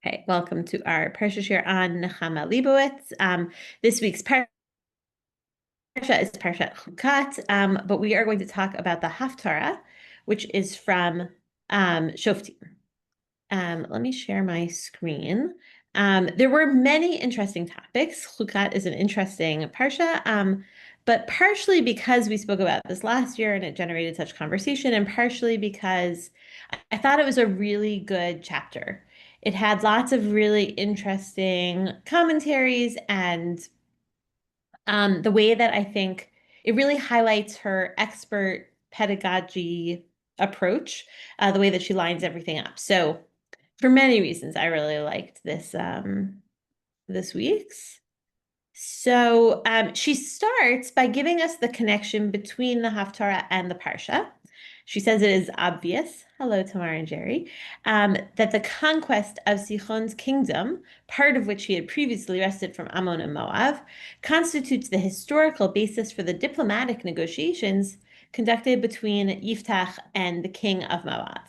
Okay, welcome to our Parsha Shiur on Nechama Leibowitz. This week's Parsha is Parshat Chukat, but we are going to talk about the Haftarah, which is from Shoftim. Let me share my screen. There were many interesting topics. Chukat is an interesting Parsha, but partially because we spoke about this last year and it generated such conversation, and partially because I thought it was a really good chapter. It had lots of really interesting commentaries and the way that I think it really highlights her expert pedagogy approach, the way that she lines everything up. So for many reasons, I really liked this week's. So she starts by giving us the connection between the Haftarah and the Parsha. She says it is obvious, hello, Tamar and Jerry, that the conquest of Sichon's kingdom, part of which he had previously wrested from Ammon and Moab, constitutes the historical basis for the diplomatic negotiations conducted between Yiftach and the king of Moab.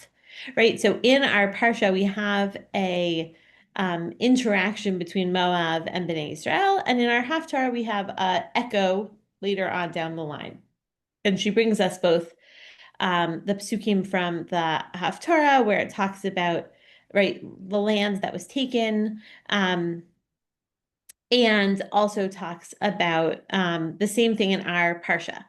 Right, so in our Parsha, we have a interaction between Moab and Bnei Israel. And in our Haftarah, we have an echo later on down the line. And she brings us both the psukim from the Haftarah, where it talks about, right, the land that was taken, and also talks about the same thing in our Parsha.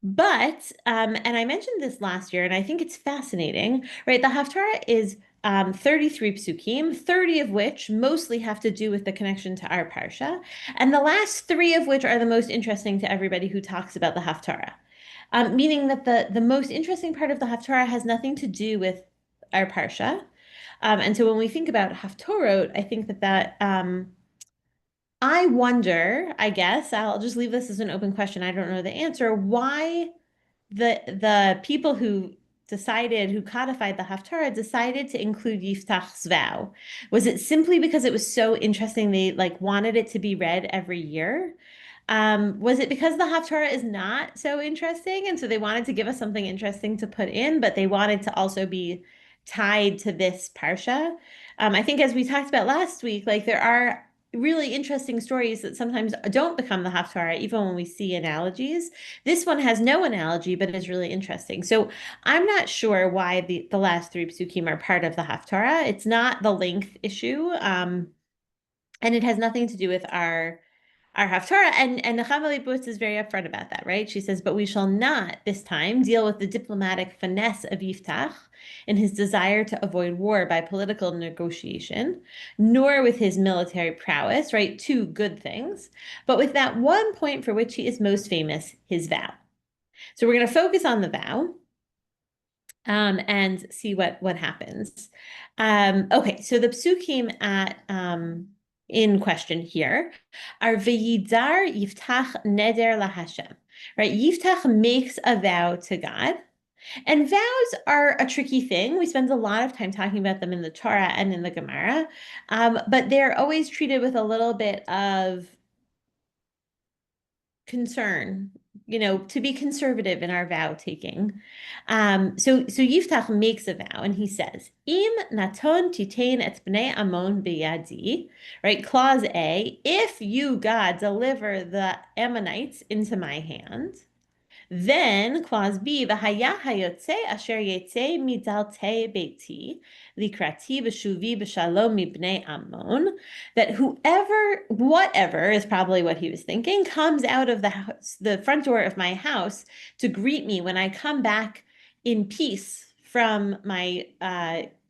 But, and I mentioned this last year, and I think it's fascinating, right? The Haftarah is 33 psukim, 30 of which mostly have to do with the connection to our Parsha, and the last 3 of which are the most interesting to everybody who talks about the Haftarah. Meaning that the most interesting part of the Haftarah has nothing to do with our Parsha. And so when we think about Haftorot, I think that I wonder, I guess, I'll just leave this as an open question. I don't know the answer, why the people who codified the Haftarah decided to include Yiftach's vow. Was it simply because it was so interesting they like wanted it to be read every year? Was it because the Haftarah is not so interesting and so they wanted to give us something interesting to put in, but they wanted to also be tied to this Parsha? I think as we talked about last week, like there are really interesting stories that sometimes don't become the Haftarah, even when we see analogies. This one has no analogy, but is really interesting. So I'm not sure why the last 3 psukim are part of the Haftarah. It's not the length issue, and it has nothing to do with our Haftarah. And Nechama Leibowitz is very upfront about that, right? She says, but we shall not this time deal with the diplomatic finesse of Yiftach in his desire to avoid war by political negotiation, nor with his military prowess, right? 2 good things, but with that one point for which he is most famous, his vow. So we're going to focus on the vow and see what happens. Okay, so the psukim at in question here are V'yidar Yiftach Neder LaHashem, right? Yiftach makes a vow to God. And vows are a tricky thing. We spend a lot of time talking about them in the Torah and in the Gemara, but they're always treated with a little bit of concern, to be conservative in our vow taking. So Yiftach makes a vow and he says, Im naton titain et bnei Ammon biyadi, right? Clause A, if you, God, deliver the Ammonites into my hand, then clause B, v'haya hayotze asher yetze midalte beiti likrati b'shuvi b'shalom mibnei Ammon, that whatever is probably what he was thinking, comes out of the house, the front door of my house to greet me when I come back in peace from my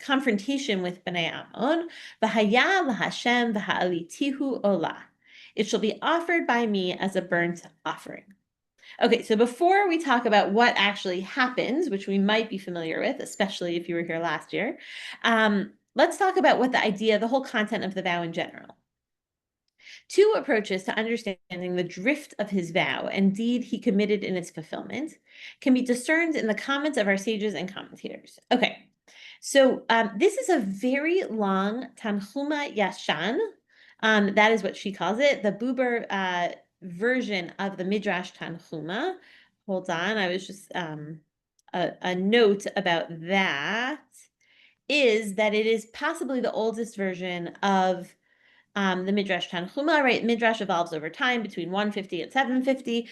confrontation with Bnei Ammon, v'haya l'Hashem v'ha'alitihu olah. It shall be offered by me as a burnt offering. Okay, so before we talk about what actually happens, which we might be familiar with, especially if you were here last year, let's talk about what the whole content of the vow in general. 2 approaches to understanding the drift of his vow and deed he committed in its fulfillment can be discerned in the comments of our sages and commentators. Okay, so this is a very long Tanchuma Yashan. That is what she calls it, the Buber version of the Midrash Tanchuma. Hold on, I was just a note about that is that it is possibly the oldest version of the Midrash Tanchuma, right? Midrash evolves over time between 150 and 750.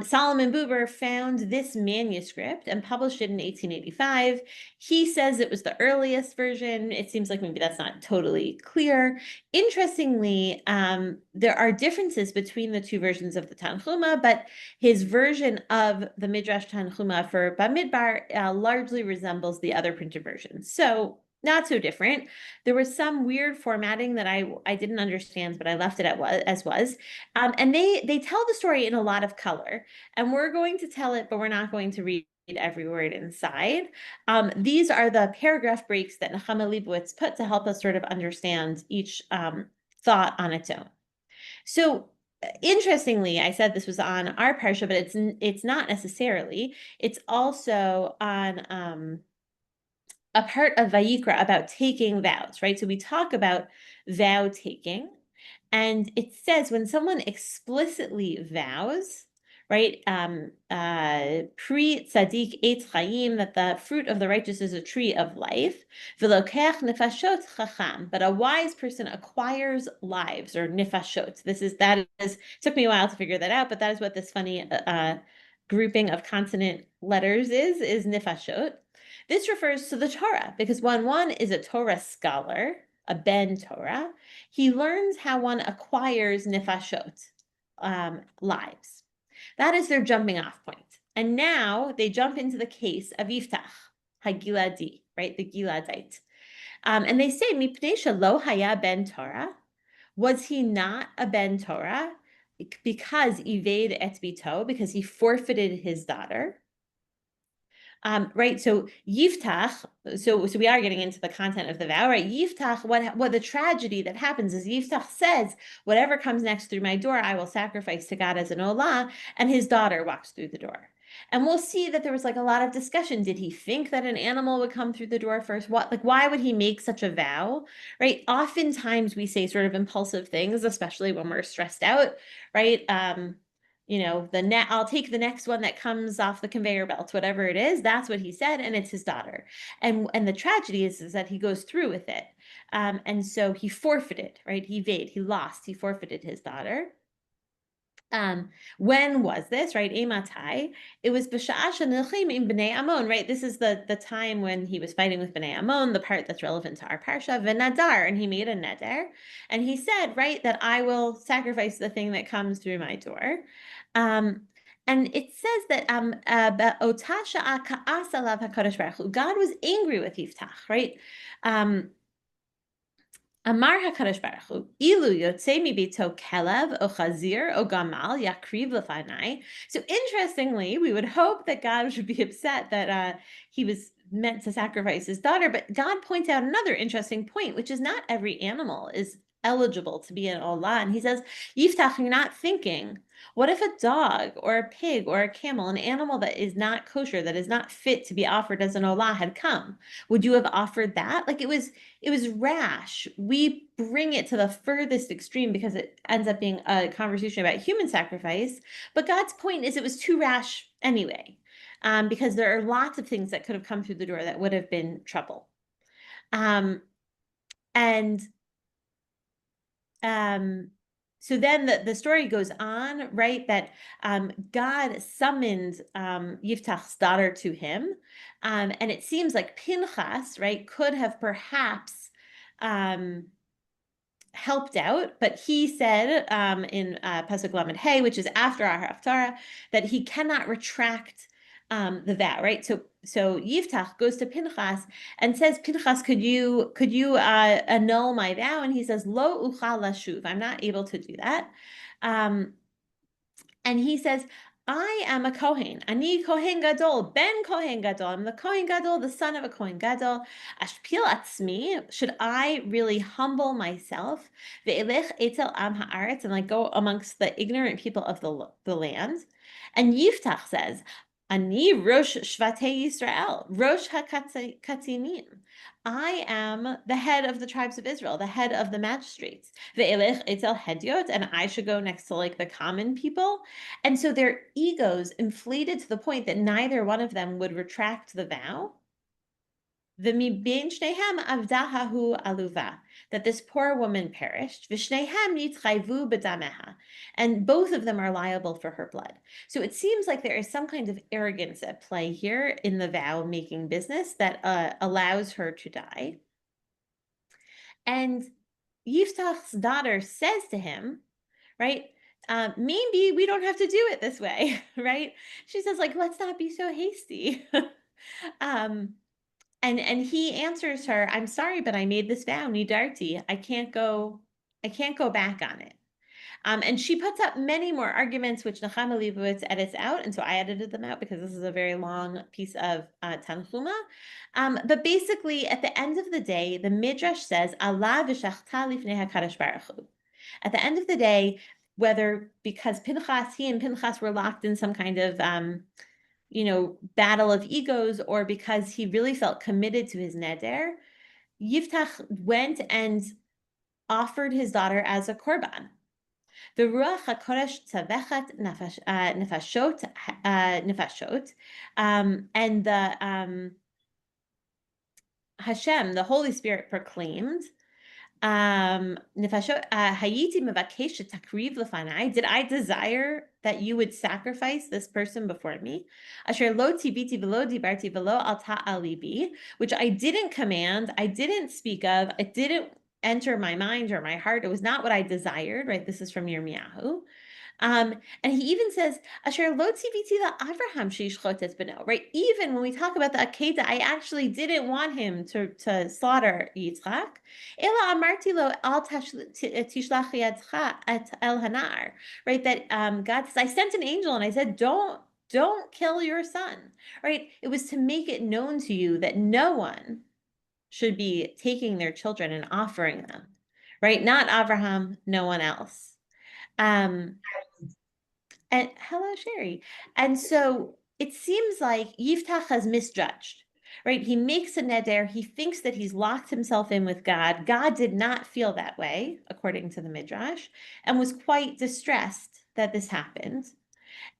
Solomon Buber found this manuscript and published it in 1885. He says it was the earliest version. It seems like maybe that's not totally clear. Interestingly, there are differences between the two versions of the Tanchuma, but his version of the Midrash Tanchuma for Bamidbar largely resembles the other printed versions. So not so different. There was some weird formatting that I didn't understand, but I left it as was. And they tell the story in a lot of color, and we're going to tell it, but we're not going to read every word inside. These are the paragraph breaks that Nechama Leibowitz put to help us sort of understand each thought on its own. So interestingly, I said this was on our parsha, but it's not necessarily. It's also on a part of Vayikra about taking vows, right? So we talk about vow taking, and it says when someone explicitly vows, right, pri tzadik et chayim, that the fruit of the righteous is a tree of life, v'lokech nefashot chacham, but a wise person acquires lives, or nefashot. Took me a while to figure that out, but that is what this funny grouping of consonant letters is nefashot. This refers to the Torah because when one is a Torah scholar, a ben Torah, he learns how one acquires nefashot, lives. That is their jumping off point. And now they jump into the case of Yiftach, Hagiladi, right, the Giladite. And they say, Mipnei shelo haya ben Torah, was he not a ben Torah? Because evade et bito, because he forfeited his daughter. Right, so Yiftach, so we are getting into the content of the vow, right? Yiftach, what the tragedy that happens is Yiftach says, whatever comes next through my door, I will sacrifice to God as an olah, and his daughter walks through the door. And we'll see that there was like a lot of discussion. Did he think that an animal would come through the door first? Why would he make such a vow, right? Oftentimes we say sort of impulsive things, especially when we're stressed out, right? I'll take the next one that comes off the conveyor belt, whatever it is. That's what he said, and it's his daughter. And the tragedy is that he goes through with it. And so he forfeited, right? He lost, he forfeited his daughter. When was this, right? Ematai. It was B'sha'ah shenilchim im b'nei Ammon, right? This is the time when he was fighting with b'nei Ammon, the part that's relevant to our parsha, v'nadar, and he made a neder, and he said, right, that I will sacrifice the thing that comes through my door. And it says that God was angry with Yiftach, right? Amar HaKadosh Baruch Hu, Ilu yotzei mibito kelev o chazir o gamal yakriv lefanai. So interestingly, we would hope that God should be upset that he was meant to sacrifice his daughter, but God points out another interesting point, which is not every animal is eligible to be an olah. And he says, Yiftach, you're not thinking, what if a dog or a pig or a camel, an animal that is not kosher, that is not fit to be offered as an olah, had come? Would you have offered that? Like it was rash. We bring it to the furthest extreme because it ends up being a conversation about human sacrifice. But God's point is it was too rash anyway, because there are lots of things that could have come through the door that would have been trouble. So then the story goes on, right, that God summoned Yiftach's daughter to him, and it seems like Pinchas, right, could have perhaps helped out, but he said in Pasuk Lamed Hey, which is after our Haftarah, that he cannot retract the vow, right? So Yiftach goes to Pinchas and says, Pinchas, could you annul my vow? And he says, Lo uchal lashuv, I'm not able to do that. And he says, I am a Kohen. Ani Kohen Gadol, Ben Kohen Gadol. I'm the Kohen Gadol, the son of a Kohen Gadol. Ashpil atzmi. Should I really humble myself? Ve'elech etel am haaretz, and like go amongst the ignorant people of the land. And Yiftach says, Ani Rosh Shvatei Yisrael, Rosh HaKatzinim. I am the head of the tribes of Israel, the head of the magistrates. Ve'elech etel hediot, and I should go next to like the common people. And so their egos inflated to the point that neither one of them would retract the vow. V'mibein shnehem avda hahu aluva, that this poor woman perished. V'shnehem nitchayvu b'dameha, and both of them are liable for her blood. So it seems like there is some kind of arrogance at play here in the vow-making business that allows her to die. And Yiftach's daughter says to him, right, maybe we don't have to do it this way, right? She says, like, let's not be so hasty. And he answers her, I'm sorry, but I made this vow, nidarti. I can't go back on it. And she puts up many more arguments, which Nechama Leibowitz edits out, and so I edited them out because this is a very long piece of Tanchuma. But basically, at the end of the day, the Midrash says, Allah v'shachta lifnei HaKadosh Baruch Hu. At the end of the day, whether because he and Pinchas were locked in some kind of battle of egos, or because he really felt committed to his neder, Yiftach went and offered his daughter as a korban. The Ruach HaKodesh tzavechat nefashot, and the Hashem, the Holy Spirit, proclaimed, Nefashot, hayiti mevakesh takriv lefanai. Did I desire that you would sacrifice this person before me? Asher lo tiviti velo dibarti velo alta alibi, which I didn't command, I didn't speak of, it didn't enter my mind or my heart. It was not what I desired, right? This is from Yirmiyahu. And he even says, Asher lo tiviti la Avraham sheishchotes beno, right? Even when we talk about the Akedah, I actually didn't want him to slaughter Yitzchak. Ela amarti lo al tishlach yadcha et el hanar, right? That God says, I sent an angel and I said, don't kill your son, right? It was to make it known to you that no one should be taking their children and offering them, right? Not Avraham, no one else. And hello, Sherry. And so it seems like Yiftach has misjudged, right? He makes a neder. He thinks that he's locked himself in with God. God did not feel that way, according to the Midrash, and was quite distressed that this happened.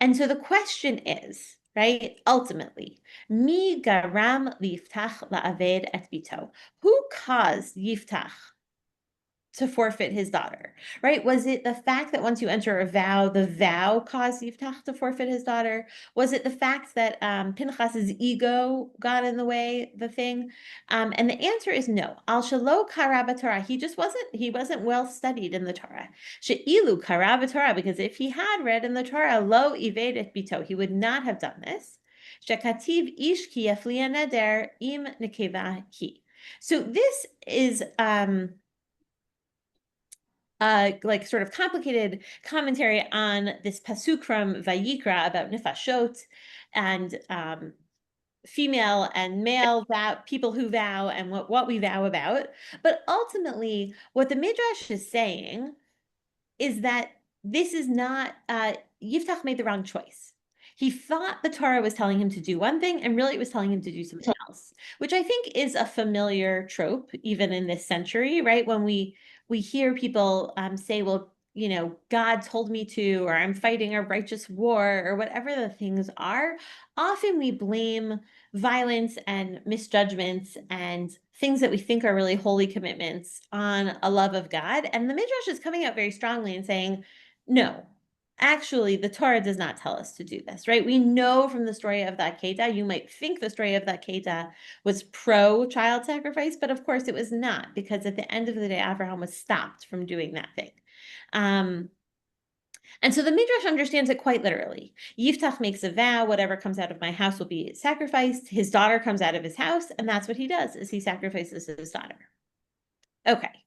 And so the question is, right, ultimately, mi garam Yiftach la'aved et bito? Who caused Yiftach to forfeit his daughter, right? Was it the fact that once you enter a vow, the vow caused Yiftach to forfeit his daughter? Was it the fact that Pinchas's ego got in the way, the thing? And the answer is no. Al shelo kara Torah. He wasn't well studied in the Torah. She'ilu kara Torah, because if he had read in the Torah, lo ived et bito, he would not have done this. Shekativ ish ki yafliya neder im nekeva hi. So this is like sort of complicated commentary on this pasuk from Vayikra about nefashot and female and male people who vow and what we vow about. But ultimately, what the Midrash is saying is that this is not, Yiftach made the wrong choice. He thought the Torah was telling him to do one thing, and really it was telling him to do something else, which I think is a familiar trope, even in this century, right? When we hear people say, well, God told me to, or I'm fighting a righteous war, or whatever the things are, often we blame violence and misjudgments and things that we think are really holy commitments on a love of God. And the Midrash is coming out very strongly and saying, no, actually, the Torah does not tell us to do this, right? We know from the story of the Akedah, you might think the story of the Akedah was pro-child sacrifice, but of course it was not, because at the end of the day, Abraham was stopped from doing that thing. And so the Midrash understands it quite literally. Yiftach makes a vow, whatever comes out of my house will be sacrificed. His daughter comes out of his house, and that's what he does, is he sacrifices his daughter. Okay,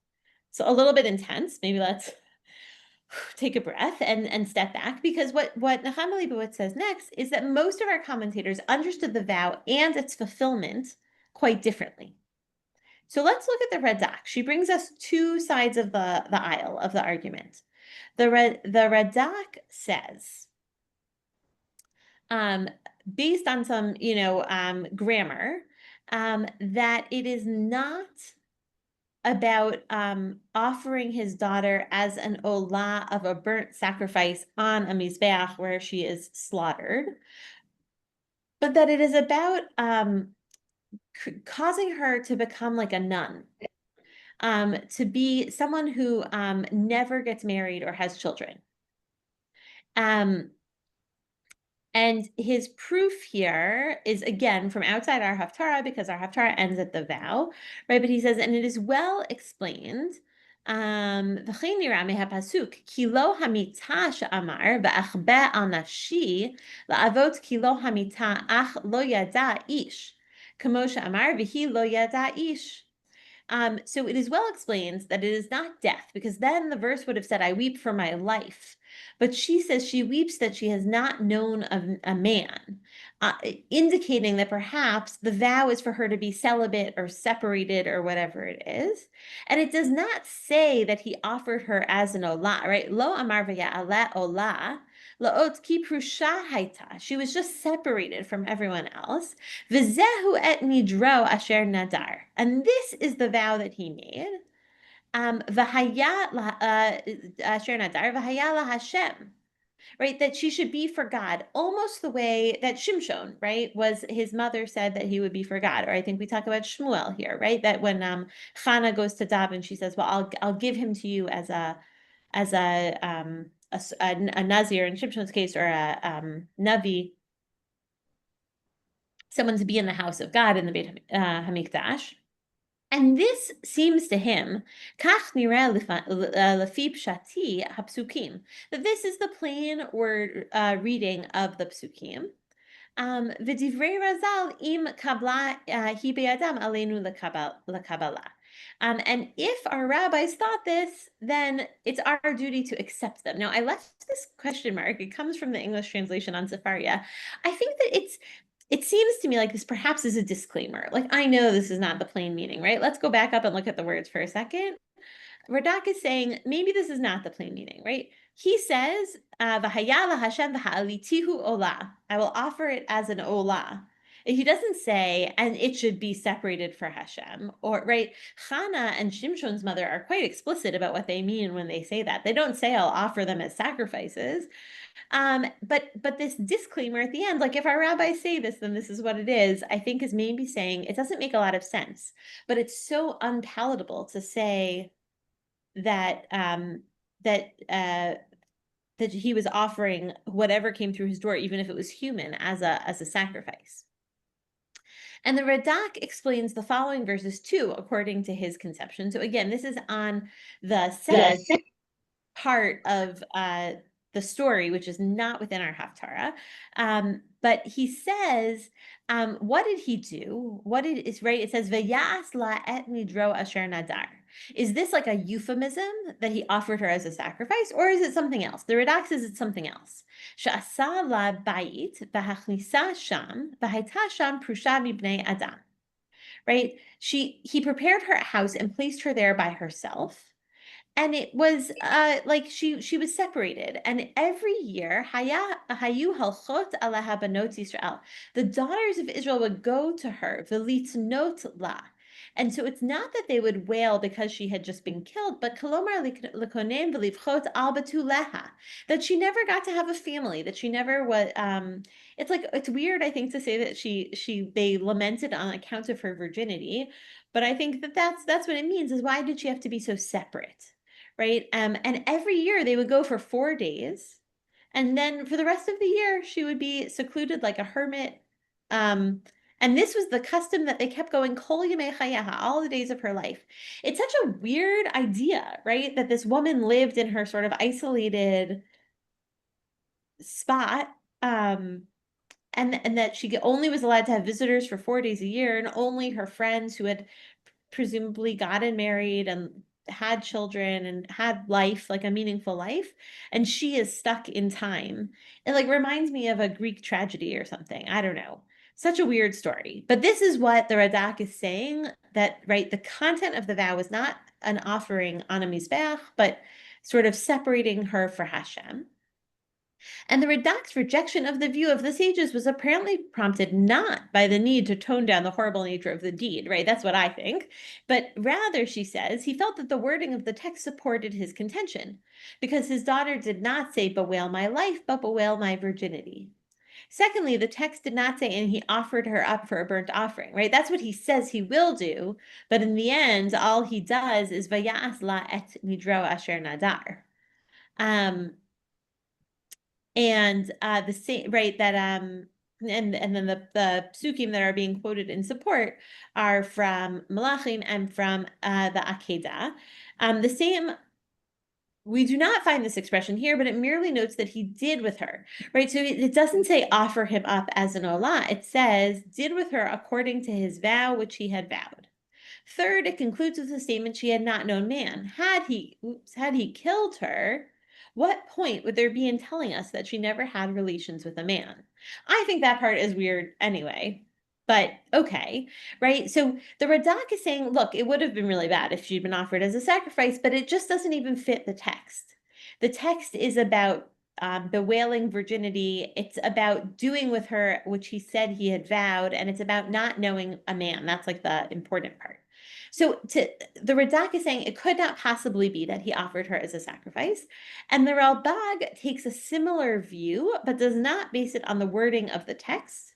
so a little bit intense. Maybe let's take a breath and step back, because what Nechama Leibowitz says next is that most of our commentators understood the vow and its fulfillment quite differently. So let's look at the Radak. She brings us two sides of the aisle of the argument. The Radak says, based on some, grammar, that it is not about offering his daughter as an olah of a burnt sacrifice on a mizbeach where she is slaughtered, but that it is about causing her to become like a nun, to be someone who never gets married or has children. Um, And his proof here is again from outside our Haftarah, because our Haftarah ends at the vow, right? But he says, and it is well explained. V'chein nira mehapasuk ki lo hamita she'amar v'achbe al nafshi la'avot ki lo hamita ach lo yada ish kamo she'amar v'hi lo yada ish. So it is well explained that it is not death, because then the verse would have said, I weep for my life. But she says she weeps that she has not known a man, indicating that perhaps the vow is for her to be celibate or separated or whatever it is. And it does not say that he offered her as an olah, right? Lo amar v'ya'aleh olah. La'ot ki prusha haita. She was just separated from everyone else. V'zehu et nidro asher nadar. And this is the vow that he made. V'haya asher nadar v'haya la Hashem. Right, that she should be for God, almost the way that Shimshon, right, was his mother said that he would be for God. Or I think we talk about Shmuel here, right, that when Chana goes to daven, she says, "Well, I'll give him to you as a Nazir in Shimshon's case, or a Navi, someone to be in the house of God in the Beit Hamikdash." And this seems to him, kach nireh lefi pshati hapsukim, that this is the plain word reading of the psukim. V'divrei Razal im kabla hi be'adam aleinu lekabala. And if our rabbis thought this, then it's our duty to accept them. Now, I left this question mark. It comes from the English translation on Sefaria. I think that it seems to me like this perhaps is a disclaimer. Like, I know this is not the plain meaning, right? Let's go back up and look at the words for a second. Radak is saying maybe this is not the plain meaning, right? He says, "V'hayala Hashem v'ha'alitihu olah." I will offer it as an olah. He doesn't say, and it should be separated for Hashem, or right? Chana and Shimshon's mother are quite explicit about what they mean when they say that. They don't say, "I'll offer them as sacrifices." But this disclaimer at the end, like if our rabbis say this, then this is what it is, I think is maybe saying it doesn't make a lot of sense, but it's so unpalatable to say that that he was offering whatever came through his door, even if it was human, as a sacrifice. And the Radak explains the following verses too, according to his conception. So again, this is on the second part of the story, which is not within our Haftarah. But he says, what did he do? Is right? It says, Vayas la et nidro asher nadar. Is this like a euphemism that he offered her as a sacrifice, or is it something else? The Radak says it's something else. Sha'asa la bayit v'hachnisa sham v'haita sham prusha mibnei adam. Right? He prepared her a house and placed her there by herself. And it was like she was separated. And every year, hayu halchot ala habanot Yisrael, the daughters of Israel would go to her, v'litnot la. And so it's not that they would wail because she had just been killed, but kolomar likonem v'livchot al batuleha, that she never got to have a family, that she never was. It's like it's weird, I think, to say that they lamented on account of her virginity, but I think that that's what it means. Is why did she have to be so separate? Right? And every year they would go for 4 days. And then for the rest of the year, she would be secluded like a hermit. And this was the custom that they kept going kol yemei chayaha, all the days of her life. It's such a weird idea, right? That this woman lived in her sort of isolated spot. And that she only was allowed to have visitors for 4 days a year, and only her friends who had presumably gotten married and had children and had life, like a meaningful life, and she is stuck in time. It like reminds me of a Greek tragedy or something. I don't know. Such a weird story. But this is what the Radak is saying, that right, the content of the vow was not an offering on a mizbeach, but sort of separating her for Hashem. And the Radak's rejection of the view of the sages was apparently prompted not by the need to tone down the horrible nature of the deed, right? That's what I think. But rather, she says, he felt that the wording of the text supported his contention, because his daughter did not say, bewail my life, but bewail my virginity. Secondly, the text did not say, and he offered her up for a burnt offering, right? That's what he says he will do, but in the end, all he does is vayas la et nidro asher nadar. Um, and the same, right, that and then the psukim that are being quoted in support are from Malachim and from the Akedah. The same, we do not find this expression here, but it merely notes that he did with her, right? So it doesn't say offer him up as an olah. It says did with her according to his vow, which he had vowed. Third, it concludes with the statement she had not known man. Had he killed her, what point would there be in telling us that she never had relations with a man? I think that part is weird anyway, but okay, right? So the Radak is saying, look, it would have been really bad if she'd been offered as a sacrifice, but it just doesn't even fit the text. The text is about bewailing virginity. It's about doing with her which he said he had vowed, and it's about not knowing a man. That's like the important part. So the Radak is saying it could not possibly be that he offered her as a sacrifice. And the Ralbag takes a similar view, but does not base it on the wording of the text.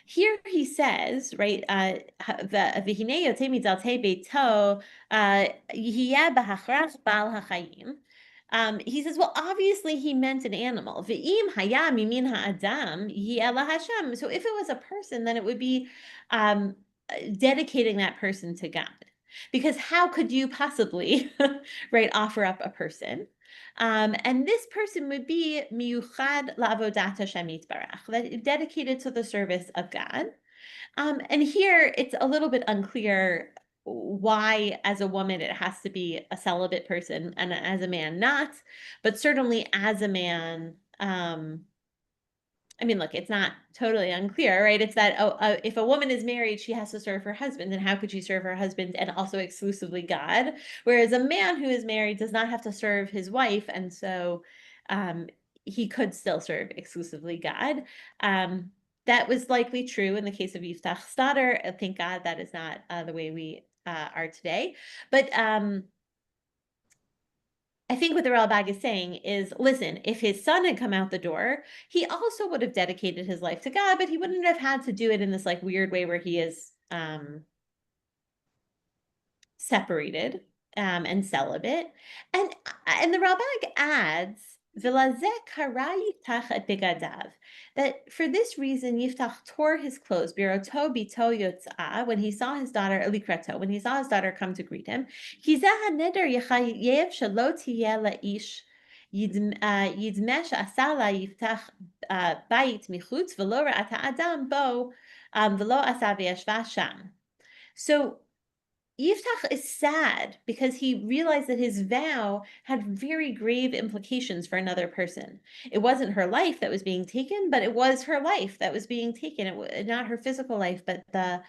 Here he says, right, "V'hinei yotzei midaltei beito yihiyeh b'hachrach bal hachayim." He says, well, obviously he meant an animal. V'im haya mimin ha'adam yihiyeh lahashem. So if it was a person, then it would be dedicating that person to God. Because how could you possibly, right, offer up a person? And this person would be miyuchad la'avodat Hashem yitbarach, that dedicated to the service of God. And here it's a little bit unclear why, as a woman, it has to be a celibate person and as a man not, but certainly as a man, I mean, look, it's not totally unclear, right? It's that if a woman is married, she has to serve her husband. And how could she serve her husband and also exclusively God? Whereas a man who is married does not have to serve his wife. And so he could still serve exclusively God. That was likely true in the case of Yiftach's daughter. Thank God that is not the way we are today. But I think what the Ralbag is saying is, listen, if his son had come out the door, he also would have dedicated his life to God, but he wouldn't have had to do it in this like weird way where he is separated and celibate. And the Ralbag adds, that for this reason Yiftach tore his clothes, birato bito yotzah, when he saw his daughter Elikrato, when he saw his daughter come to greet him, yidmesh asala Yiftach bait michutz v'lo ra'ata adam bo v'lo asa v'yashva sham. So Yiftach is sad because he realized that his vow had very grave implications for another person. It wasn't her life that was being taken, but it was her life that was being taken. It was not her physical life, but the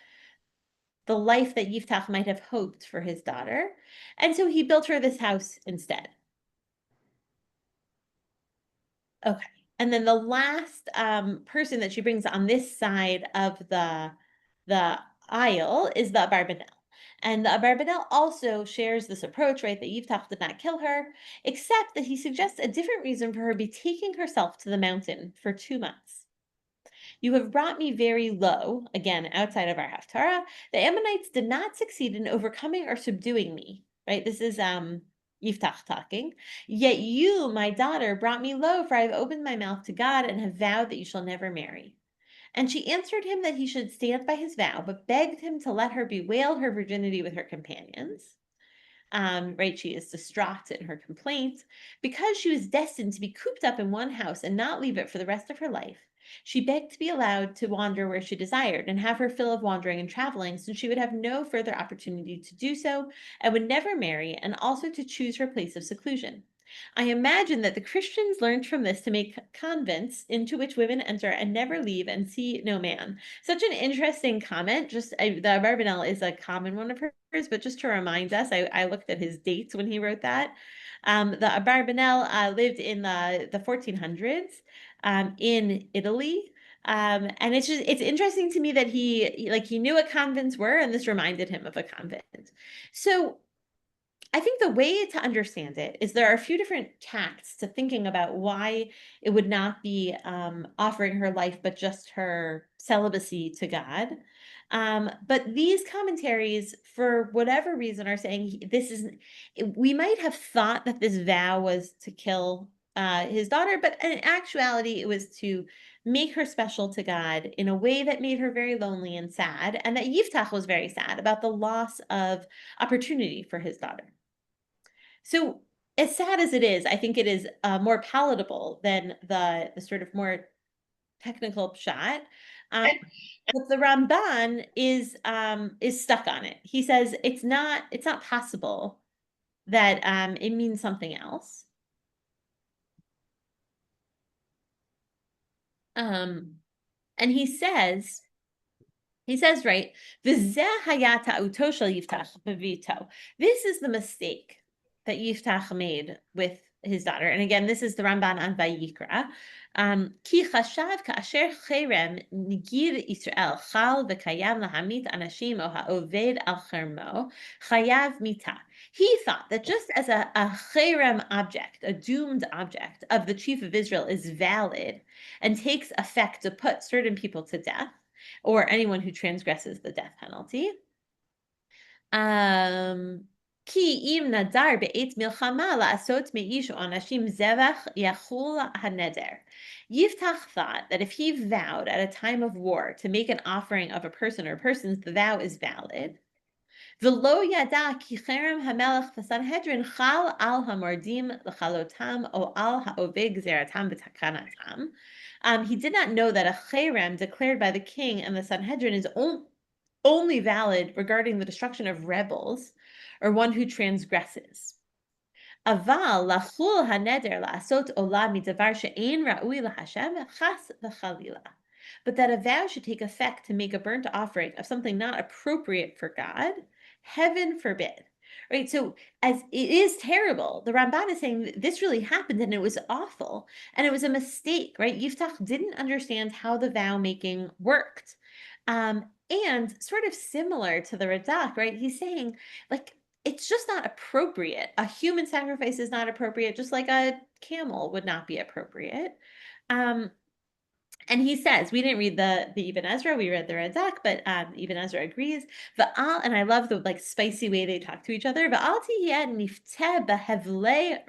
life that Yiftach might have hoped for his daughter. And so he built her this house instead. Okay. And then the last person that she brings on this side of the aisle is the Abarbanel. And the Abarbanel also shares this approach, right, that Yiftach did not kill her, except that he suggests a different reason for her betaking herself to the mountain for 2 months. You have brought me very low, again, outside of our Haftarah. The Ammonites did not succeed in overcoming or subduing me, right? This is Yiftach talking. Yet you, my daughter, brought me low, for I have opened my mouth to God and have vowed that you shall never marry. And she answered him that he should stand by his vow, but begged him to let her bewail her virginity with her companions. Right, she is distraught in her complaint. Because she was destined to be cooped up in one house and not leave it for the rest of her life, she begged to be allowed to wander where she desired and have her fill of wandering and traveling, since she would have no further opportunity to do so and would never marry, and also to choose her place of seclusion. I imagine that the Christians learned from this to make convents into which women enter and never leave and see no man. Such an interesting comment. Just the Abarbanel is a common one of hers, but just to remind us, I looked at his dates when he wrote that. The Abarbanel lived in the 1400s in Italy. And it's interesting to me that he knew what convents were, and this reminded him of a convent. So I think the way to understand it is there are a few different tacts to thinking about why it would not be offering her life, but just her celibacy to God. But these commentaries, for whatever reason, are saying we might have thought that this vow was to kill his daughter, but in actuality, it was to make her special to God in a way that made her very lonely and sad, and that Yiftach was very sad about the loss of opportunity for his daughter. So, as sad as it is, I think it is more palatable than the sort of more technical shot. Um, but the Ramban is stuck on it. He says it's not possible that it means something else. Um, and he says, right, "V'zeh hayat ha'uto shel Yiftach b'vito." This is the mistake that Yiftach made with his daughter. And again, this is the Ramban on Vayikra. Ki chashav ka'asher cherem nigir Yisrael chal v'kayam lahamit anashim o ha'oved al chermo chayav mita. He thought that just as a cherem object, a doomed object of the chief of Israel is valid and takes effect to put certain people to death, or anyone who transgresses the death penalty. Ki im nadar be'et milchama la'asot me'ish onashim zevach yachul haneder. Yiftach thought that if he vowed at a time of war to make an offering of a person or persons, the vow is valid. V'lo yada ki cherem hamelech v'sanhedrin chal al hamordim l'chalotam o al ha'oveg zeratam v'takanatam. He did not know that a cherem declared by the king and the Sanhedrin is only valid regarding the destruction of rebels or one who transgresses. Aval lachul haneder la'asot olah midavar she'ein ra'ui laHashem chas v'chalila. But that a vow should take effect to make a burnt offering of something not appropriate for God, heaven forbid. Right? So, as it is terrible, the Ramban is saying this really happened and it was awful and it was a mistake, right? Yiftach didn't understand how the vow making worked. And sort of similar to the Radak, right? He's saying, like, it's just not appropriate. A human sacrifice is not appropriate, just like a camel would not be appropriate. Um, and he says, we didn't read the Ibn Ezra, we read the Radak, but Ibn Ezra agrees. Va'al, and I love the like spicy way they talk to each other. Va'al tiyeh nifteh behevlei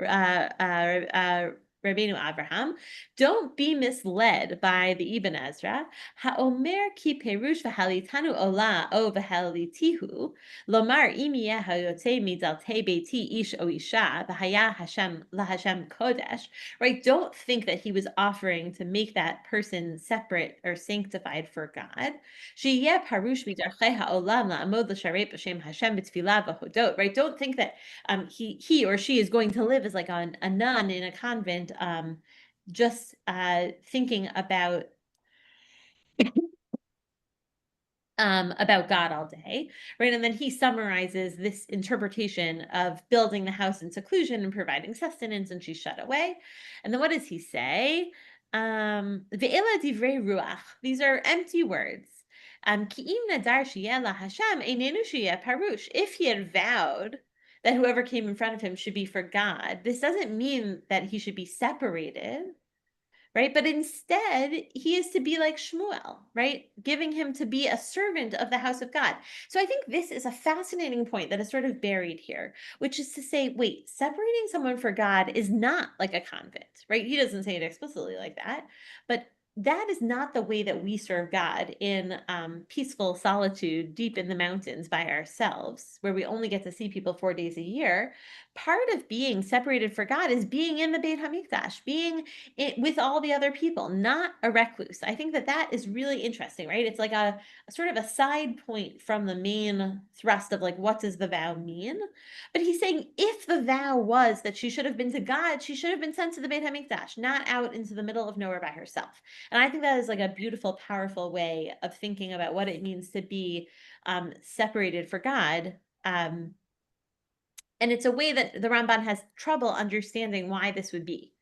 Rabbeinu Avraham. Don't be misled by the Ibn Ezra. Ha'omer ki perush v'halitanu ola o v'halitihu. Lomar im yeh hayotei midaltei beiti ish o isha v'haya Hashem laHashem kodesh. Right? Don't think that he was offering to make that person separate or sanctified for God. Sheyeh parush midarchei ha'olam la'amod l'sharet b'shem Hashem b'tfilah v'hodot. Right? Don't think that he or she is going to live as like a nun in a convent, just thinking about God all day, right? And then he summarizes this interpretation of building the house in seclusion and providing sustenance, and she's shut away. And then what does he say? Ve'ela divrei ruach. These are empty words. Ki'im nadar sheyeh laHashem einenu sheyeh parush. If he had vowed that whoever came in front of him should be for God, this doesn't mean that he should be separated, right? But instead, he is to be like Shmuel, right? Giving him to be a servant of the house of God. So I think this is a fascinating point that is sort of buried here, which is to say, wait, separating someone for God is not like a convent, right? He doesn't say it explicitly like that, but that is not the way that we serve God in peaceful solitude deep in the mountains by ourselves, where we only get to see people 4 days a year. Part of being separated for God is being in the Beit HaMikdash, being with all the other people, not a recluse. I think that is really interesting, right? It's like a sort of a side point from the main thrust of like, what does the vow mean? But he's saying if the vow was that she should have been to God, she should have been sent to the Beit HaMikdash, not out into the middle of nowhere by herself. And I think that is like a beautiful, powerful way of thinking about what it means to be separated for God. And it's a way that the Ramban has trouble understanding why this would be,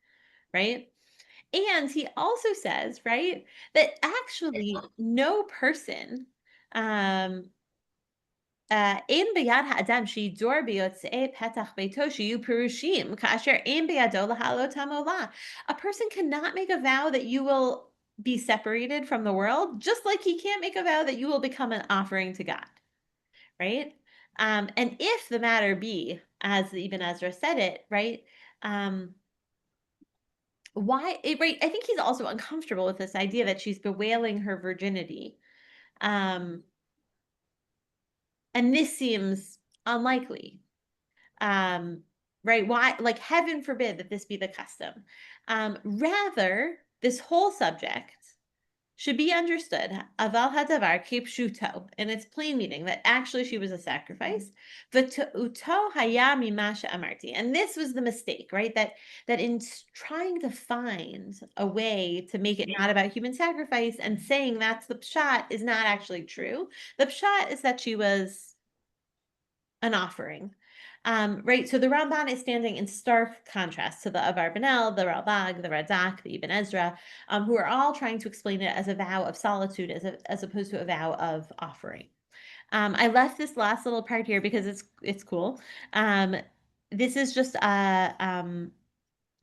right? And he also says, right, that actually no person אין ביד האדם שידור ביוצאי פתח ביתו שיהיו פירושים, כאשר אין בידו להעלותם עולה. A person cannot make a vow that you will be separated from the world, just like he can't make a vow that you will become an offering to God, right? And if the matter be, as Ibn Ezra said it, right? Right? I think he's also uncomfortable with this idea that she's bewailing her virginity. And this seems unlikely. Right? Why, like, heaven forbid that this be the custom. Rather, this whole subject should be understood, aval hadavar kipshuto, in its plain meaning, that actually she was a sacrifice. V'uto haya mimasha amarti, and this was the mistake, right? That in trying to find a way to make it not about human sacrifice and saying that's the pshat is not actually true. The pshat is that she was an offering. Right, so the Ramban is standing in stark contrast to the Abarbanel, the Ralbag, the Radak, the Ibn Ezra, who are all trying to explain it as a vow of solitude, as opposed to a vow of offering. I left this last little part here because it's cool. This is just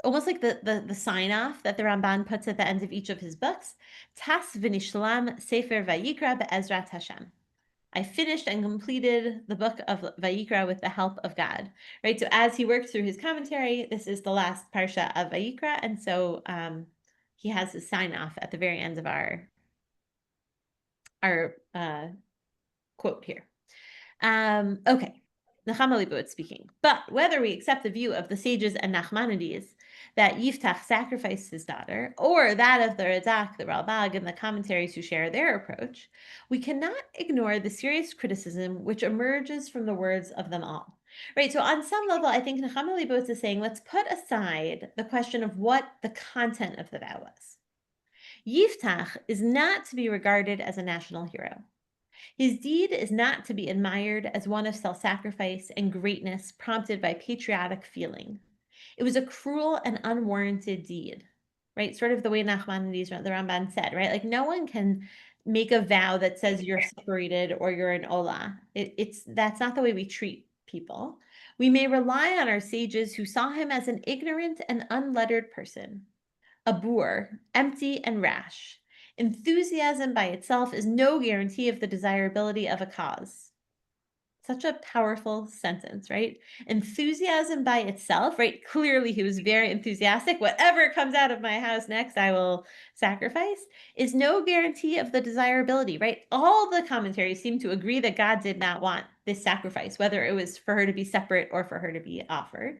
almost like the sign off that the Ramban puts at the end of each of his books. Tas v'nishlam sefer vayikra be'ezrat Hashem. I finished and completed the book of Vayikra with the help of God, right? So as he worked through his commentary, this is the last Parsha of Vayikra, and so he has his sign off at the very end of our quote here. Okay, Nechama Leibowitz speaking. But whether we accept the view of the sages and Nachmanides that Yiftach sacrificed his daughter, or that of the Radak, the Ralbag, and the commentaries who share their approach, we cannot ignore the serious criticism which emerges from the words of them all. Right, so on some level, I think Nechama Leibowitz is saying, let's put aside the question of what the content of the vow was. Yiftach is not to be regarded as a national hero. His deed is not to be admired as one of self-sacrifice and greatness prompted by patriotic feeling. It was a cruel and unwarranted deed, right? Sort of the way Nachmanides, the Ramban said, right? Like no one can make a vow that says you're separated or you're an ola. That's not the way we treat people. We may rely on our sages who saw him as an ignorant and unlettered person, a boor, empty and rash. Enthusiasm by itself is no guarantee of the desirability of a cause. Such a powerful sentence, right? Enthusiasm by itself, right? Clearly he was very enthusiastic. Whatever comes out of my house next, I will sacrifice, is no guarantee of the desirability, right? All the commentaries seem to agree that God did not want this sacrifice, whether it was for her to be separate or for her to be offered.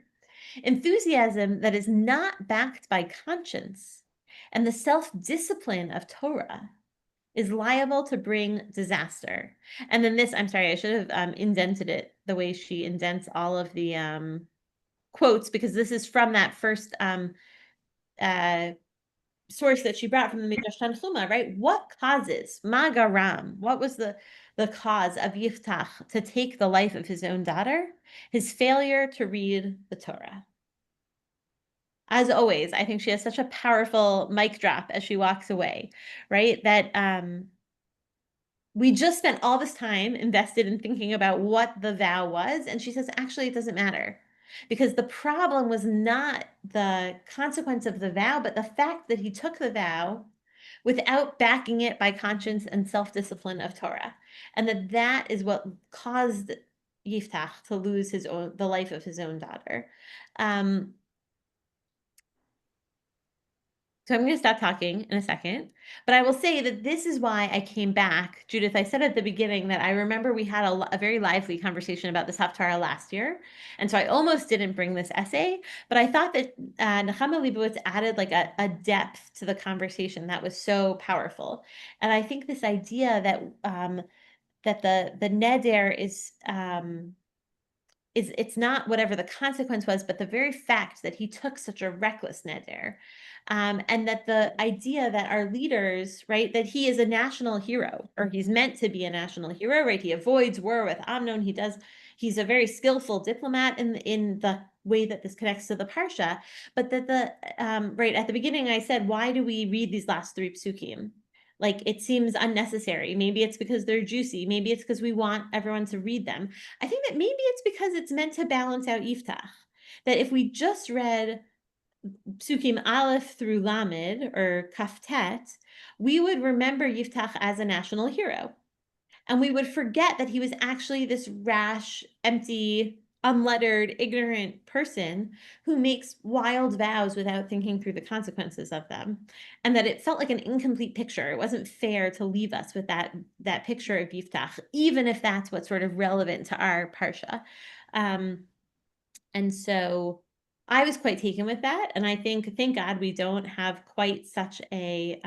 Enthusiasm that is not backed by conscience and the self-discipline of Torah is liable to bring disaster. And then this, I'm sorry, I should have indented it the way she indents all of the quotes, because this is from that first source that she brought from the Midrash Tanchuma, right? What causes, Magaram, what was the cause of Yiftach to take the life of his own daughter? His failure to read the Torah. As always, I think she has such a powerful mic drop as she walks away, right? That we just spent all this time invested in thinking about what the vow was. And she says, actually, it doesn't matter. Because the problem was not the consequence of the vow, but the fact that he took the vow without backing it by conscience and self-discipline of Torah. And that is what caused Yiftach to lose the life of his own daughter. So I'm going to stop talking in a second, but I will say that this is why I came back. Judith, I said at the beginning that I remember we had a very lively conversation about this Haftarah last year. And so I almost didn't bring this essay, but I thought that Nechama Leibowitz added like a depth to the conversation that was so powerful. And I think this idea that that the neder is it's not whatever the consequence was, but the very fact that he took such a reckless neder. And that the idea that our leaders, right, that he is a national hero, or he's meant to be a national hero, right? He avoids war with Amnon. He's a very skillful diplomat in the way that this connects to the Parsha. But that right at the beginning, I said, why do we read these last three psukim? Like it seems unnecessary. Maybe it's because they're juicy. Maybe it's because we want everyone to read them. I think that maybe it's because it's meant to balance out Yiftach. That if we just read Psukim Aleph through Lamed or Kaftet, we would remember Yiftach as a national hero. And we would forget that he was actually this rash, empty, unlettered, ignorant person who makes wild vows without thinking through the consequences of them. And that it felt like an incomplete picture. It wasn't fair to leave us with that picture of Yiftach, even if that's what's sort of relevant to our Parsha. And so I was quite taken with that. And I think, thank God, we don't have quite such a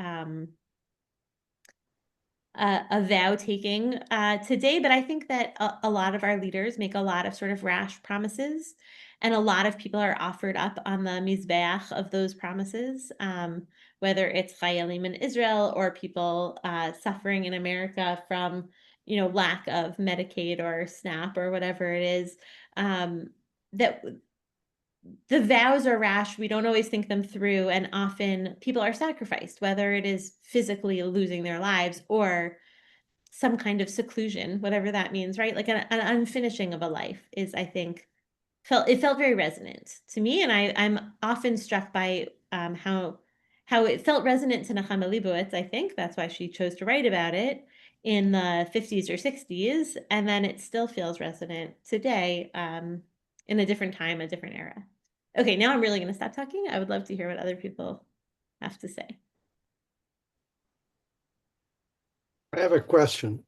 vow taking today, but I think that a lot of our leaders make a lot of sort of rash promises, and a lot of people are offered up on the mizbeach of those promises, whether it's chayalim in Israel or people suffering in America from, lack of Medicaid or SNAP or whatever it is. That the vows are rash. We don't always think them through, and often people are sacrificed, whether it is physically losing their lives or some kind of seclusion, whatever that means, right? Like an unfinishing of a life is, I think, felt very resonant to me, and I'm often struck by how it felt resonant to Nechama Leibowitz. I think that's why she chose to write about it in the 50s or 60s, and then it still feels resonant today, in a different time, a different era. Okay, now I'm really going to stop talking. I would love to hear what other people have to say. I have a question.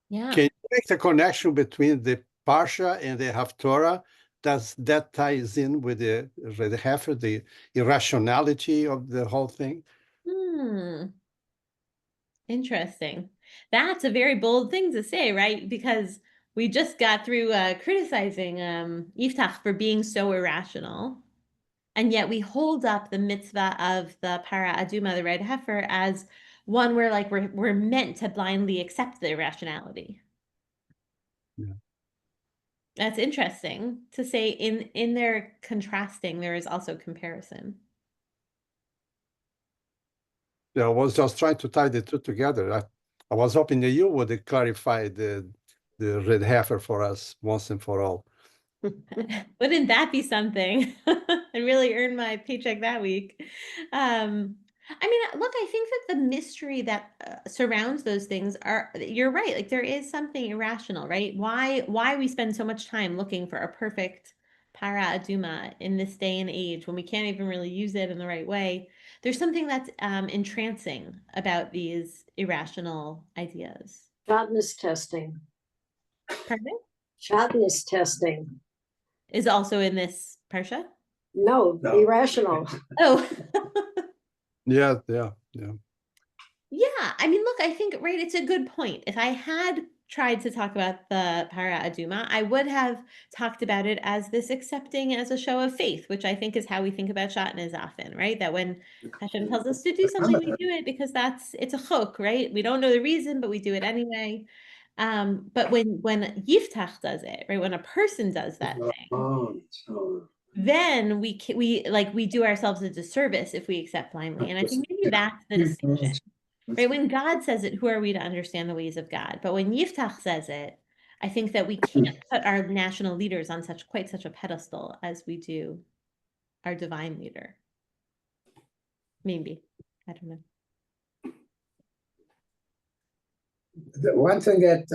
Yeah. Can you make the connection between the Parsha and the Haftorah? Does that ties in with the Heifer, the irrationality of the whole thing? Interesting. That's a very bold thing to say, right? Because we just got through criticizing Yiftach for being so irrational. And yet we hold up the mitzvah of the para aduma, the red heifer, as one where like we're meant to blindly accept the irrationality. Yeah. That's interesting to say. In their contrasting, there is also comparison. Yeah, I was just trying to tie the two together. I was hoping that you would clarify the red heifer for us once and for all. Wouldn't that be something? And really earn my paycheck that week. I mean, look, I think that the mystery that surrounds those things you're right. Like there is something irrational, right? Why we spend so much time looking for a perfect para aduma in this day and age when we can't even really use it in the right way. There's something that's entrancing about these irrational ideas. Shodness testing. Pardon me? Shodness testing. Is also in this Parsha? No, irrational. Oh. Yeah. Yeah, I mean, look, I think, right, it's a good point. If I had tried to talk about the Para Aduma, I would have talked about it as this accepting as a show of faith, which I think is how we think about Shatnez often, right? That when Hashem tells us to do something, we do it because it's a chok, right? We don't know the reason, but we do it anyway. But when Yiftach does it, right, when a person does that thing, then we do ourselves a disservice if we accept blindly. And I think maybe that's the distinction. Right? When God says it, who are we to understand the ways of God? But when Yiftach says it, I think that we can't put our national leaders on quite such a pedestal as we do our divine leader. Maybe. I don't know. The one thing that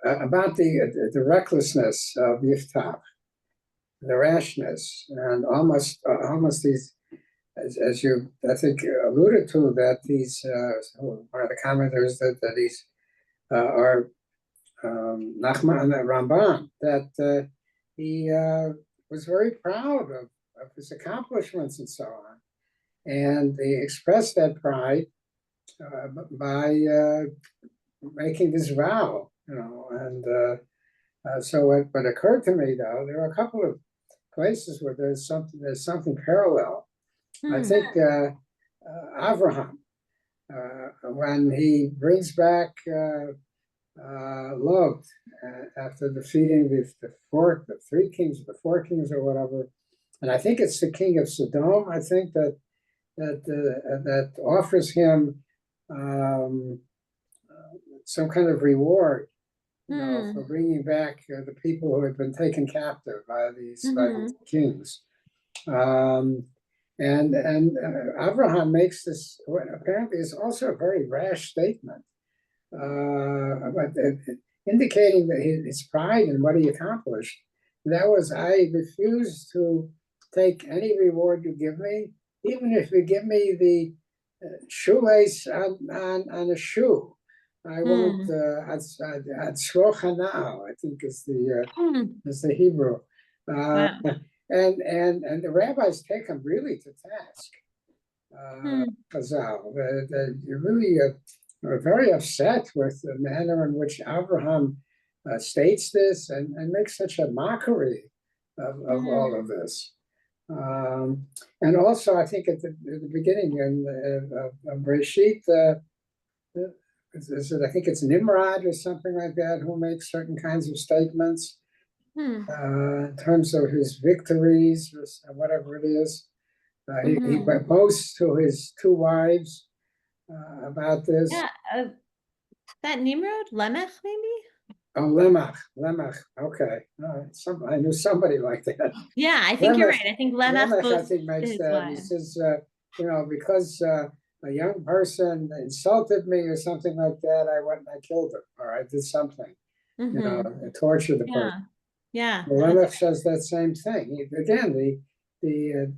about the recklessness of Yiftach, the rashness, and almost these, as you I think alluded to, that these one of the commenters that these are Nachman and Ramban, that he was very proud of his accomplishments and so on, and he expressed that pride by making this vow, and so what occurred to me, though, there are a couple of places where there's something parallel. I think Abraham, when he brings back Lot after defeating the four kings or whatever, and I think it's the king of Sodom. I think that that offers him um, some kind of reward, for bringing back the people who had been taken captive by these kings. And Abraham makes this, what apparently is also a very rash statement, indicating that his pride in what he accomplished. That was, I refuse to take any reward you give me, even if you give me the shoelace on a shoe. I won't. Atzrochana, I think is the Hebrew. Wow. And the rabbis take him really to task. Chazal, they really are very upset with the manner in which Abraham states this and makes such a mockery of all of this. And also, I think at the beginning of Breshit, I think it's Nimrod or something like that who makes certain kinds of statements in terms of his victories or whatever it is. He boasts to his two wives about this. Yeah, that Nimrod, Lemech, maybe? Oh, Lemach. Okay, all right. I knew somebody like that. Yeah, I think you're Lemech, right. I think Lemech I boasts think to makes his that. He wives. says, because a young person insulted me or something like that, I went and I killed him, or I did something, I tortured the person. Yeah. Lemech says that same thing. Again, the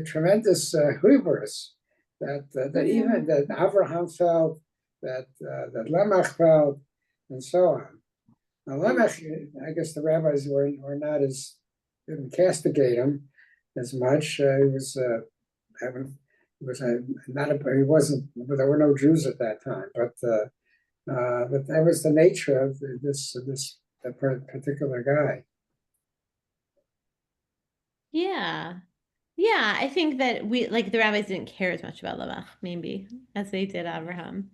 tremendous hubris that even that Abraham felt, that Lemech felt, and so on. Now, Lemech, I guess the rabbis were not didn't castigate him as much. He wasn't. There were no Jews at that time, but that was the nature of this particular guy. Yeah. I think that the rabbis didn't care as much about Lamech, maybe, as they did Abraham.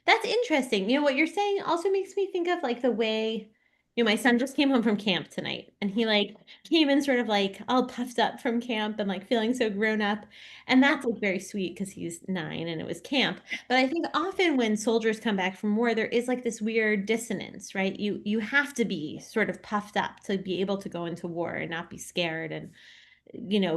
That's interesting. What you're saying also makes me think of the way, my son just came home from camp tonight, and he came in sort of all puffed up from camp and feeling so grown up. And that's very sweet because he's 9 and it was camp. But I think often when soldiers come back from war, there is this weird dissonance, right? You have to be sort of puffed up to be able to go into war and not be scared and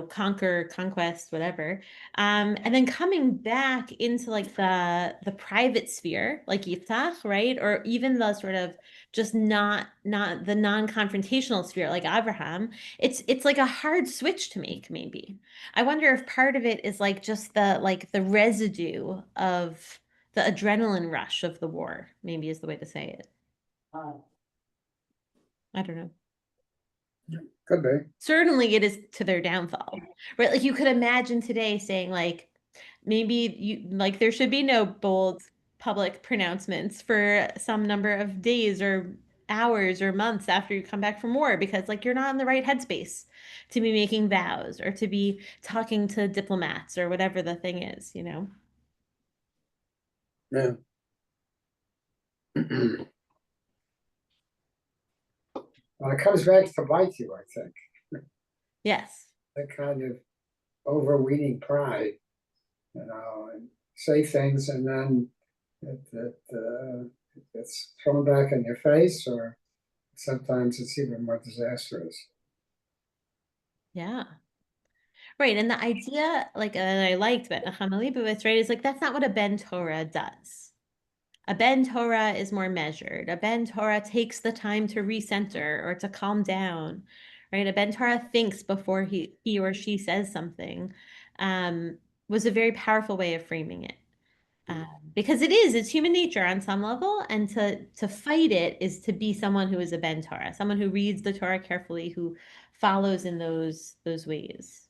conquest, whatever. And then coming back into the private sphere, like Yiftach, right? Or even the sort of just not the non-confrontational sphere, like Abraham. It's like a hard switch to make, maybe. I wonder if part of it is just the residue of the adrenaline rush of the war, maybe is the way to say it. I don't know. Could be. Certainly it is to their downfall, right? You could imagine today saying maybe there should be no bold public pronouncements for some number of days or hours or months after you come back from war, because you're not in the right headspace to be making vows or to be talking to diplomats or whatever the thing is. Yeah. Well, it comes back to bite you, I think. Yes. That kind of overweening pride, and say things and then it's thrown back in your face, or sometimes it's even more disastrous. Yeah. Right. And the idea, and I liked about Nachama Leibowitz, right, is that's not what a Ben Torah does. A Ben Torah is more measured. A Ben Torah takes the time to recenter or to calm down, right? A Ben Torah thinks before he or she says something, was a very powerful way of framing it. Because it's human nature on some level, and to fight it is to be someone who is a Ben Torah, someone who reads the Torah carefully, who follows in those ways.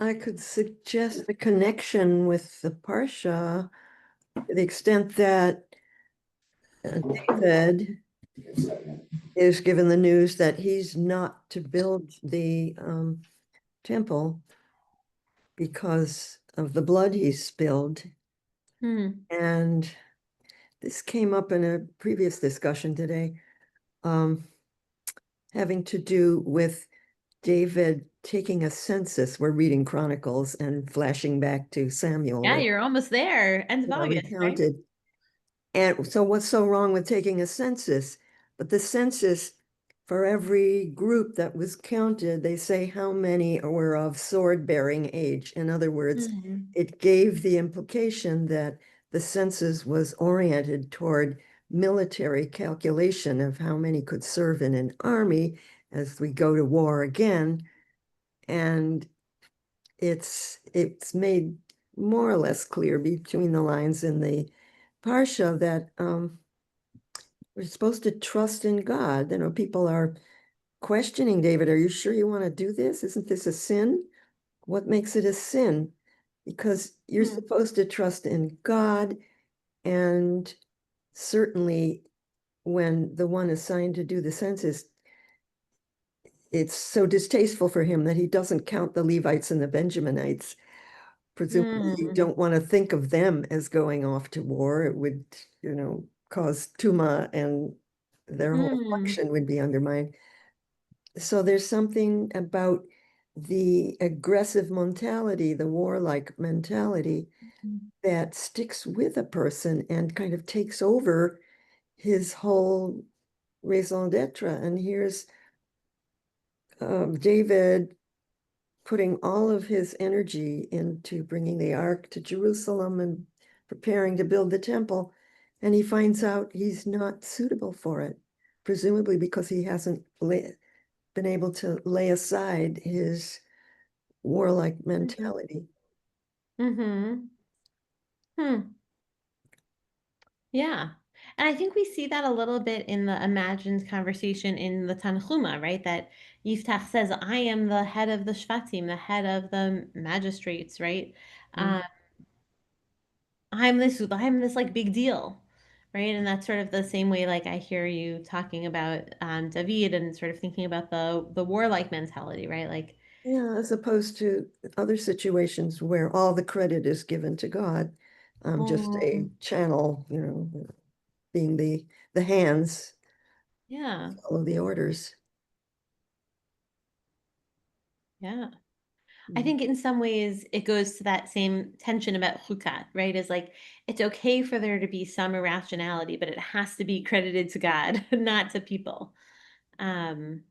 I could suggest a connection with the Parsha to the extent that David is given the news that he's not to build the temple because of the blood he spilled. And this came up in a previous discussion today, having to do with David taking a census. We're reading Chronicles and flashing back to Samuel. Yeah, you're almost there. End of where we August, right? counted. And so what's so wrong with taking a census? But the census, for every group that was counted, they say how many were of sword-bearing age. In other words, Mm. it gave the implication that the census was oriented toward military calculation of how many could serve in an army as we go to war again. And it's made more or less clear between the lines in the Parsha that we're supposed to trust in God. You know, people are questioning David, are you sure you want to do this? Isn't this a sin? What makes it a sin? Because you're Hmm. supposed to trust in God, and certainly when the one assigned to do the census, it's so distasteful for him that he doesn't count the Levites and the Benjaminites. Presumably, you Mm. don't want to think of them as going off to war. It would, cause tuma, and their whole Mm. function would be undermined. So there's something about the aggressive mentality, the warlike mentality, that sticks with a person and kind of takes over his whole raison d'etre. And here's David putting all of his energy into bringing the ark to Jerusalem and preparing to build the temple. And he finds out he's not suitable for it, presumably because he hasn't been able to lay aside his warlike mentality. Mm-hmm. Hmm. Yeah. And I think we see that a little bit in the imagined conversation in the Tanhuma, right? That Yiftach says, I am the head of the Shvatim, the head of the magistrates, right? Mm. I'm this like big deal, right? And that's sort of the same way like I hear you talking about David and sort of thinking about the warlike mentality, right? Like, Yeah, as opposed to other situations where all the credit is given to God. I'm just a channel, being the hands, yeah, follow the orders. yeah. I think in some ways it goes to that same tension about Chukat, right? Is like it's okay for there to be some irrationality, but it has to be credited to God, not to people. Um,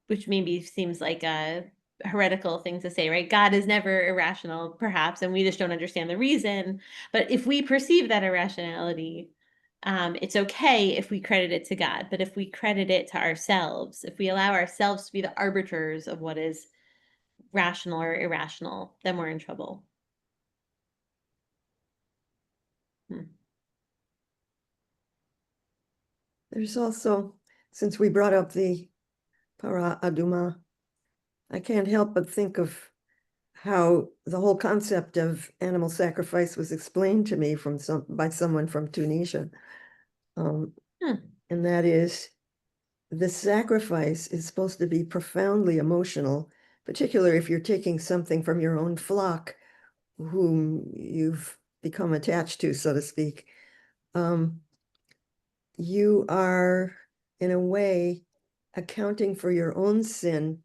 which maybe seems like a heretical thing to say, right? God is never irrational, perhaps, and we just don't understand the reason. But if we perceive that irrationality, it's okay if we credit it to God. But if we credit it to ourselves, if we allow ourselves to be the arbiters of what is rational or irrational, then we're in trouble. Hmm. There's also, since we brought up the Para Aduma, I can't help but think of how the whole concept of animal sacrifice was explained to me by someone from Tunisia. Hmm. And that is, the sacrifice is supposed to be profoundly emotional, particularly if you're taking something from your own flock whom you've become attached to, so to speak. You are, in a way, accounting for your own sin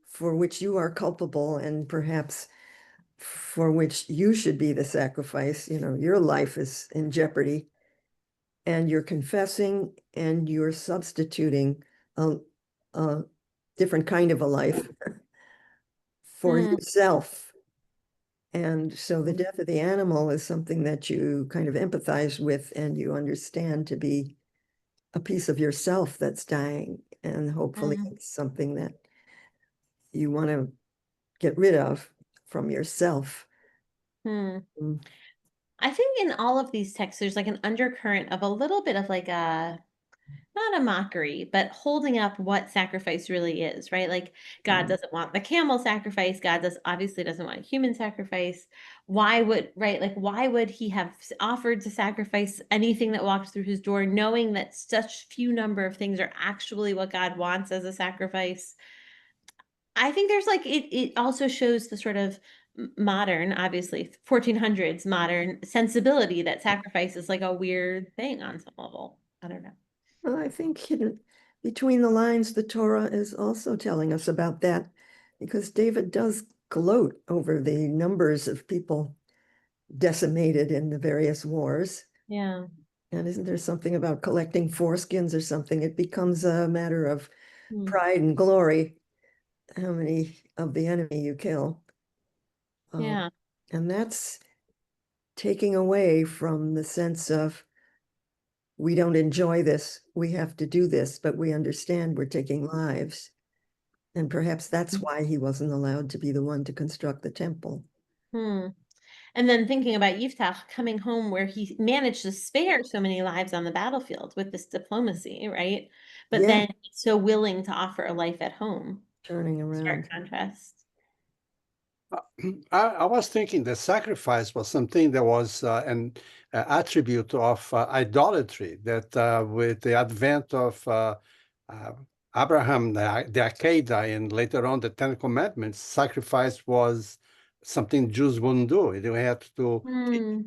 for which you are culpable and perhaps for which you should be the sacrifice. Your life is in jeopardy, and you're confessing and you're substituting a different kind of a life for Hmm. yourself. And so the death of the animal is something that you kind of empathize with and you understand to be a piece of yourself that's dying. And hopefully Hmm. it's something that you want to get rid of from yourself. Hmm. Mm. I think in all of these texts, there's like an undercurrent of a little bit of like not a mockery, but holding up what sacrifice really is, right? Like God doesn't want the camel sacrifice. God obviously doesn't want a human sacrifice. Why would he have offered to sacrifice anything that walked through his door, knowing that such few number of things are actually what God wants as a sacrifice? I think there's like it also shows the sort of modern, obviously 1400s modern sensibility that sacrifice is like a weird thing on some level. I don't know. Well, I think between the lines, the Torah is also telling us about that, because David does gloat over the numbers of people decimated in the various wars. Yeah. And isn't there something about collecting foreskins or something? It becomes a matter of Hmm. pride and glory, how many of the enemy you kill. Yeah. And that's taking away from the sense of, we don't enjoy this, we have to do this, but we understand we're taking lives. And perhaps that's why he wasn't allowed to be the one to construct the temple. Hmm. And then thinking about Yiftach coming home where he managed to spare so many lives on the battlefield with this diplomacy, right? But Yeah. then so willing to offer a life at home. Turning Stark around. contrast. I was thinking the sacrifice was something that was an attribute of idolatry, that with the advent of Abraham, the Akedah, and later on the Ten Commandments, sacrifice was something Jews wouldn't do. They had to Hmm.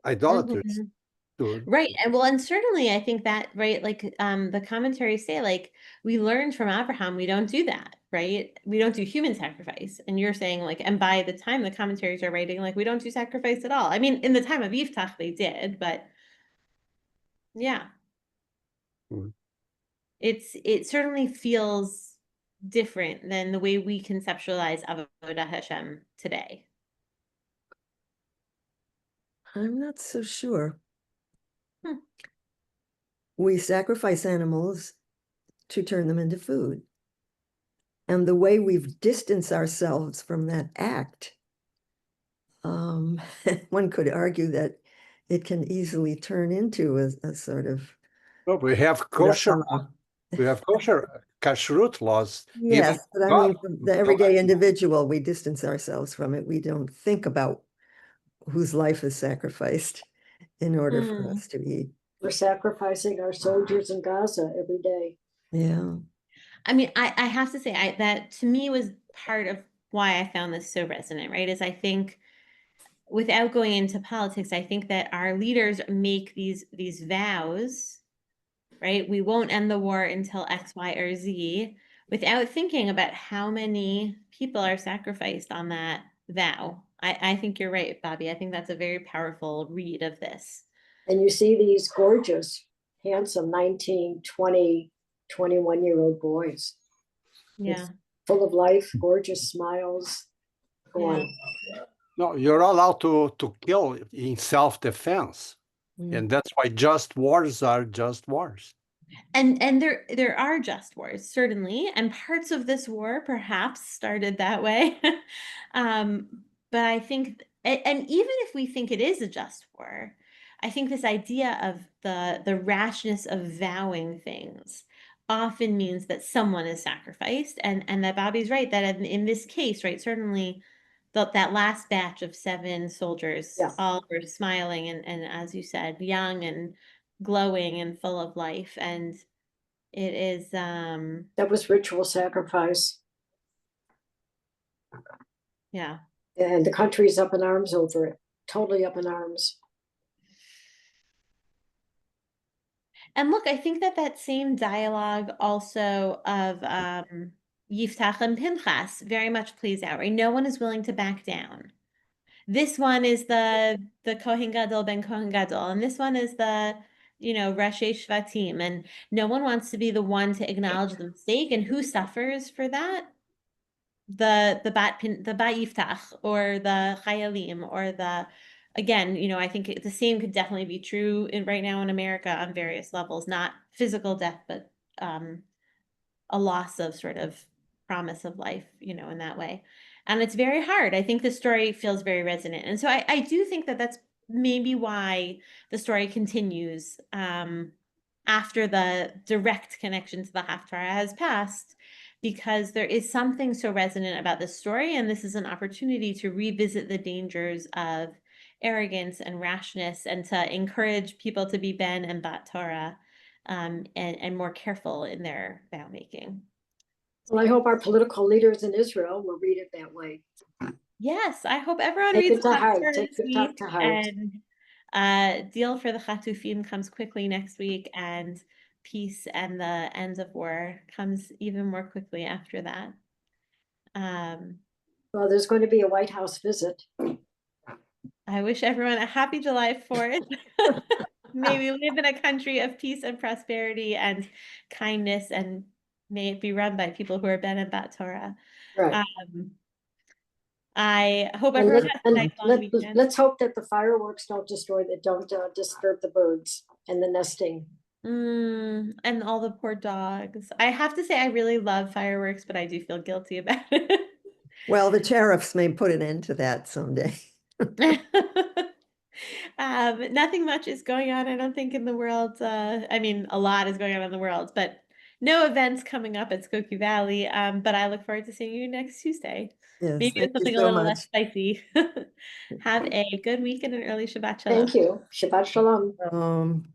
idolaters Mhm. to. Right. And well, and certainly I think that, right, like the commentaries say, like, we learned from Abraham, we don't do that, right? We don't do human sacrifice. And you're saying, like, and by the time the commentaries are writing, like, we don't do sacrifice at all. I mean, in the time of Yiftach they did, but yeah. Hmm. It certainly feels different than the way we conceptualize Avodah Hashem today. I'm not so sure. Hmm. We sacrifice animals to turn them into food. And the way we've distanced ourselves from that act, one could argue that it can easily turn into a sort of No, we have kosher kashrut laws. Even yes, but I God, mean, from the everyday individual, we distance ourselves from it. We don't think about whose life is sacrificed in order for us to eat. We're sacrificing our soldiers in Gaza every day. Yeah. I mean, I have to say that to me was part of why I found this so resonant, right? Is I think without going into politics, I think that our leaders make these vows, right? We won't end the war until X, Y, or Z, without thinking about how many people are sacrificed on that vow. I think you're right, Bobby. I think that's a very powerful read of this. And you see these gorgeous, handsome 19, 20, 21-year-old boys. Yeah. Full of life, gorgeous smiles. Go Yeah. on. no, you're allowed to kill in self-defense. And that's why just wars are just wars. And there are just wars, certainly, and parts of this war perhaps started that way. But I think, and even if we think it is a just war, I think this idea of the rashness of vowing things often means that someone is sacrificed, and that Bobby's right, that in this case, right, certainly that last batch of 7 soldiers, Yeah. all were smiling and as you said, young and glowing and full of life. And it is That was ritual sacrifice. yeah. And the country's up in arms over it, totally up in arms. And look, I think that same dialogue also of Yiftach and Pinchas very much plays out, right? No one is willing to back down. This one is the Kohen Gadol ben Kohen Gadol, and this one is the Rashi Shvatim, and no one wants to be the one to acknowledge the mistake. And who suffers for that? The Bat Yiftach or the Chayalim or again, I think the same could definitely be true right now in America on various levels, not physical death, but a loss of sort of promise of life, in that way. And it's very hard. I think the story feels very resonant. And so I do think that that's maybe why the story continues after the direct connection to the Haftarah has passed, because there is something so resonant about this story. And this is an opportunity to revisit the dangers of arrogance and rashness and to encourage people to be Ben and Bat Torah. And more careful in their vow making. Well, I hope our political leaders in Israel will read it that way. Yes, I hope everyone Take reads it to heart. Haftarah Take this the week talk to heart. and deal for the Chatufim comes quickly next week, and peace and the end of war comes even more quickly after that. Well, there's going to be a White House visit. I wish everyone a happy July 4th. May we live in a country of peace and prosperity and kindness, and may it be run by people who are Ben and Bat Torah. Right. I hope And everyone has a nice long weekend. let's hope that the fireworks don't disturb the birds and the nesting. And all the poor dogs. I have to say, I really love fireworks, but I do feel guilty about it. Well, the tariffs may put an end to that someday. Nothing much is going on, I don't think, in the world. I mean, a lot is going on in the world, but no events coming up at Skokie Valley. But I look forward to seeing you next Tuesday. Yes, Maybe thank with something you a so little much. less spicy. Have a good week and an early Shabbat Shalom. Thank you. Shabbat Shalom.